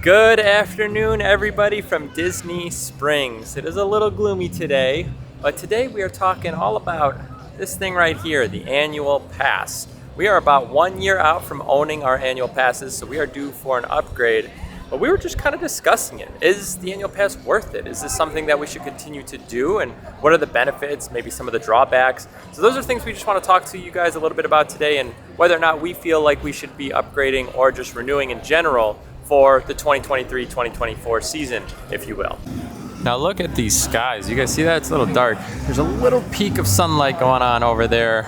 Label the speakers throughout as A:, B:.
A: Good afternoon, everybody from Disney Springs. It is a little gloomy today, but today we are talking all about this thing right here, the annual pass. We are about 1 year out from owning our annual passes, so we are due for an upgrade. But we were just kind of discussing it. Is the annual pass worth it? Is this something that we should continue to do? And what are the benefits, maybe some of the drawbacks? So those are things we just want to talk to you guys a little bit about today, and whether or not we feel like we should be upgrading or just renewing in general for the 2023-2024 season, if you will. Now look at these skies. You guys see that? It's a little dark. There's a little peak of sunlight going on over there.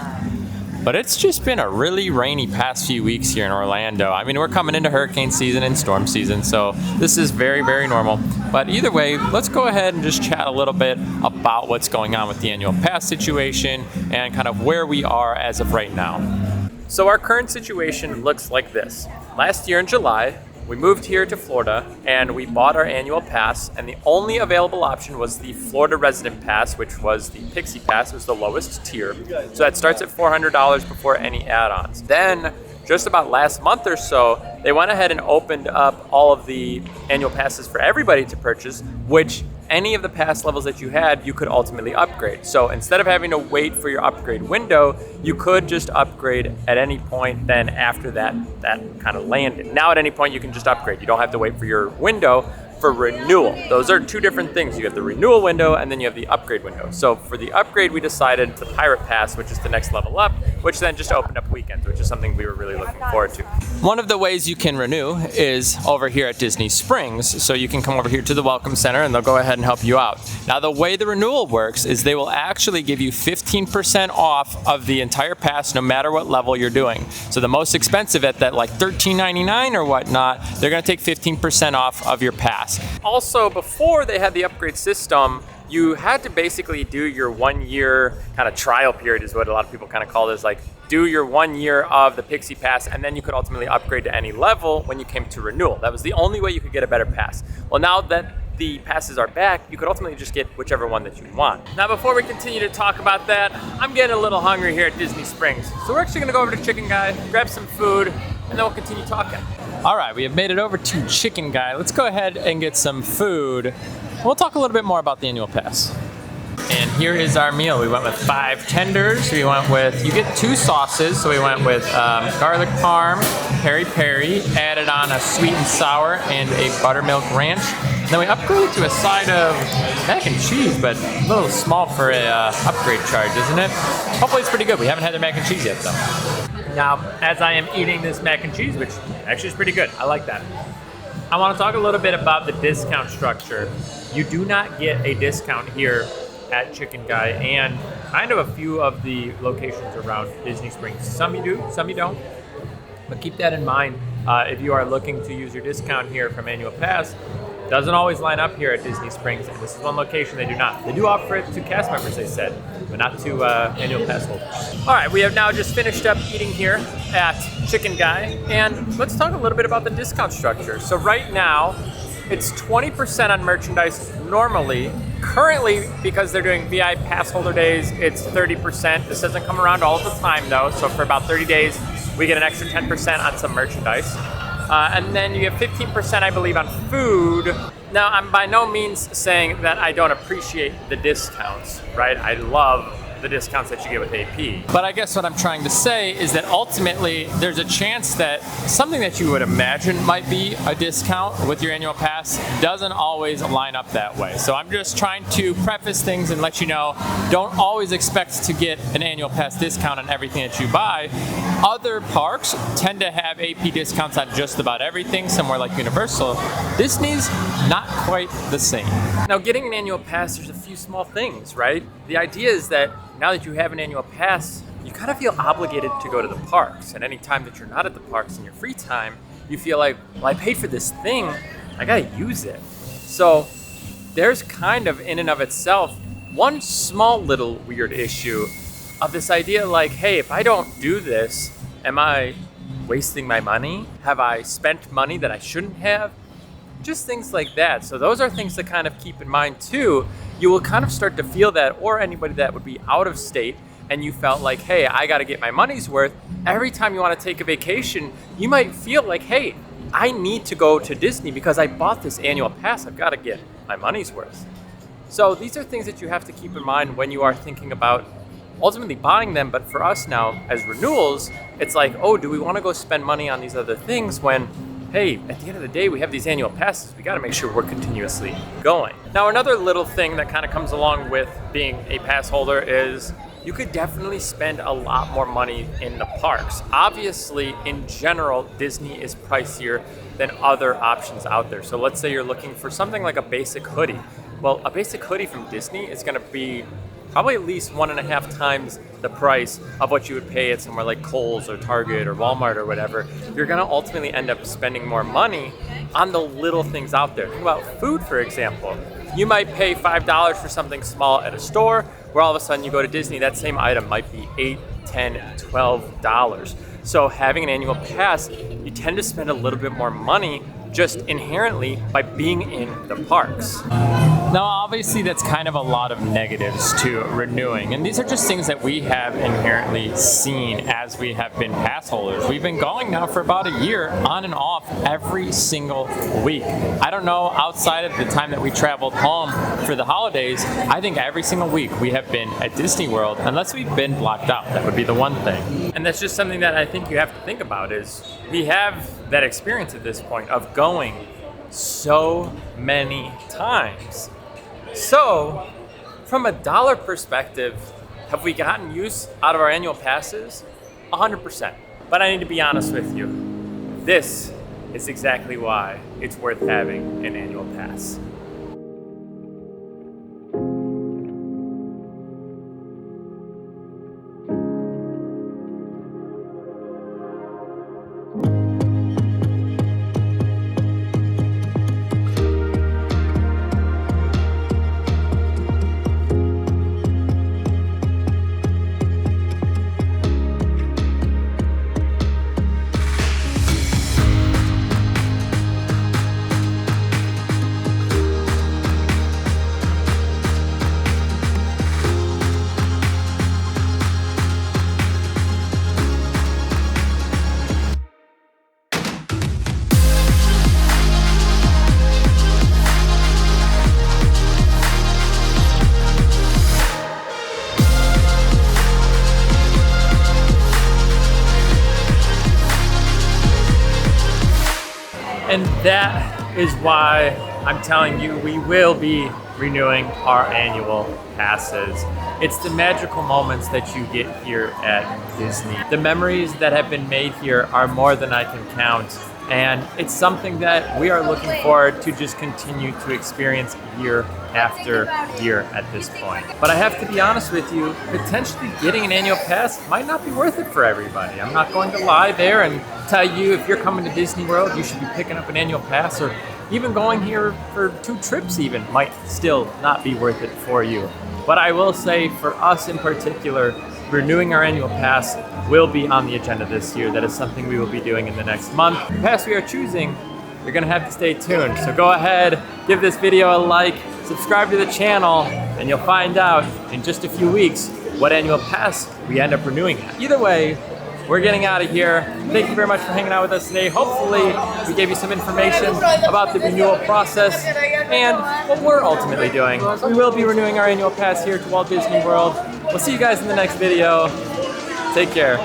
A: But it's just been a really rainy past few weeks here in Orlando. I mean, we're coming into hurricane season and storm season, so this is very, very normal. But either way, let's go ahead and just chat a little bit about what's going on with the annual pass situation and kind of where we are as of right now. So our current situation looks like this. Last year in July, we moved here to Florida and we bought our annual pass, and the only available option was the Florida resident pass, which was the Pixie Pass. It was the lowest tier. So that starts at $400 before any add-ons. Then, just about last month or so, they went ahead and opened up all of the annual passes for everybody to purchase, which any of the pass levels that you had, you could ultimately upgrade. So instead of having to wait for your upgrade window, you could just upgrade at any point then after that kind of landed. Now at any point you can just upgrade. You don't have to wait for your window for renewal. Those are two different things. You have the renewal window and then you have the upgrade window. So for the upgrade, we decided the Pirate Pass, which is the next level up, which then just opened up weekends, which is something we were really looking forward to. One of the ways you can renew is over here at Disney Springs. So you can come over here to the Welcome Center and they'll go ahead and help you out. Now the way the renewal works is they will actually give you 15% off of the entire pass no matter what level you're doing. So the most expensive at that like $13.99 or whatnot, they're gonna take 15% off of your pass. Also, before they had the upgrade system, you had to basically do your 1 year kind of trial period, is what a lot of people kind of call this, like do your 1 year of the Pixie Pass, and then you could ultimately upgrade to any level when you came to renewal. That was the only way you could get a better pass. Well, now that the passes are back, you could ultimately just get whichever one that you want. Now, before we continue to talk about that, I'm getting a little hungry here at Disney Springs. So we're actually gonna go over to Chicken Guy, grab some food, and then we'll continue talking. All right, we have made it over to Chicken Guy. Let's go ahead and get some food. We'll talk a little bit more about the annual pass. And here is our meal. We went with 5 tenders. We went with, you get 2 sauces. So we went with garlic parm, peri-peri, added on a sweet and sour and a buttermilk ranch. And then we upgraded to a side of mac and cheese, but a little small for a upgrade charge, isn't it? Hopefully it's pretty good. We haven't had their mac and cheese yet though. Now, as I am eating this mac and cheese, which actually is pretty good, I like that, I want to talk a little bit about the discount structure. You do not get a discount here at Chicken Guy and kind of a few of the locations around Disney Springs. Some you do, some you don't. But keep that in mind if you are looking to use your discount here from Annual Pass. Doesn't always line up here at Disney Springs, and this is one location they do not. They do offer it to cast members, they said, but not to annual pass holders. All right, we have now just finished up eating here at Chicken Guy, and let's talk a little bit about the discount structure. So right now, it's 20% on merchandise normally. Currently, because they're doing VI pass holder days, it's 30%. This doesn't come around all the time though, so for about 30 days, we get an extra 10% on some merchandise. And then you get 15%, I believe, on food. Now, I'm by no means saying that I don't appreciate the discounts, right? I love the discounts that you get with AP. But I guess what I'm trying to say is that ultimately there's a chance that something that you would imagine might be a discount with your annual pass doesn't always line up that way. So I'm just trying to preface things and let you know, don't always expect to get an annual pass discount on everything that you buy. Other parks tend to have AP discounts on just about everything, somewhere like Universal. Disney's not quite the same. Now, getting an annual pass, there's a few small things, right? The idea is that now that you have an annual pass, you kind of feel obligated to go to the parks. And any time that you're not at the parks in your free time, you feel like, well, I paid for this thing, I gotta use it. So there's kind of in and of itself one small little weird issue of this idea like, hey, if I don't do this, am I wasting my money? Have I spent money that I shouldn't have? Just things like that. So those are things to kind of keep in mind too. You will kind of start to feel that, or anybody that would be out of state and you felt like, hey, I got to get my money's worth. Every time you want to take a vacation, you might feel like, hey, I need to go to Disney because I bought this annual pass. I've got to get my money's worth. So these are things that you have to keep in mind when you are thinking about ultimately buying them. But for us now as renewals, it's like, oh, do we want to go spend money on these other things when, hey, at the end of the day, we have these annual passes. We got to make sure we're continuously going. Now, another little thing that kind of comes along with being a pass holder is you could definitely spend a lot more money in the parks. Obviously, in general, Disney is pricier than other options out there. So let's say you're looking for something like a basic hoodie. Well, a basic hoodie from Disney is going to be probably at least 1.5 times the price of what you would pay at somewhere like Kohl's or Target or Walmart or whatever. You're going to ultimately end up spending more money on the little things out there. Think about food, for example. You might pay $5 for something small at a store, where all of a sudden you go to Disney, that same item might be $8, $10, $12. So having an annual pass, you tend to spend a little bit more money just inherently by being in the parks. Now, obviously, that's kind of a lot of negatives to renewing, and these are just things that we have inherently seen as we have been pass holders. We've been going now for about a year, on and off, every single week. I don't know, outside of the time that we traveled home for the holidays, I think every single week we have been at Disney World, unless we've been blocked out. That would be the one thing. And that's just something that I think you have to think about, is we have that experience at this point of going so many times. So, from a dollar perspective, have we gotten use out of our annual passes? 100%. But I need to be honest with you. This is exactly why it's worth having an annual pass. And that is why I'm telling you we will be renewing our annual passes. It's the magical moments that you get here at Disney. The memories that have been made here are more than I can count. And it's something that we are looking forward to just continue to experience year after year at this point. But I have to be honest with you, potentially getting an annual pass might not be worth it for everybody. I'm not going to lie there and tell you if you're coming to Disney World, you should be picking up an annual pass, or even going here for 2 trips even might still not be worth it for you. But I will say, for us in particular, renewing our annual pass will be on the agenda this year. That is something we will be doing in the next month. The pass we are choosing, you're gonna have to stay tuned. So go ahead, give this video a like, subscribe to the channel, and you'll find out in just a few weeks what annual pass we end up renewing at. Either way, we're getting out of here. Thank you very much for hanging out with us today. Hopefully, we gave you some information about the renewal process and what we're ultimately doing. We will be renewing our annual pass here to Walt Disney World. We'll see you guys in the next video. Take care.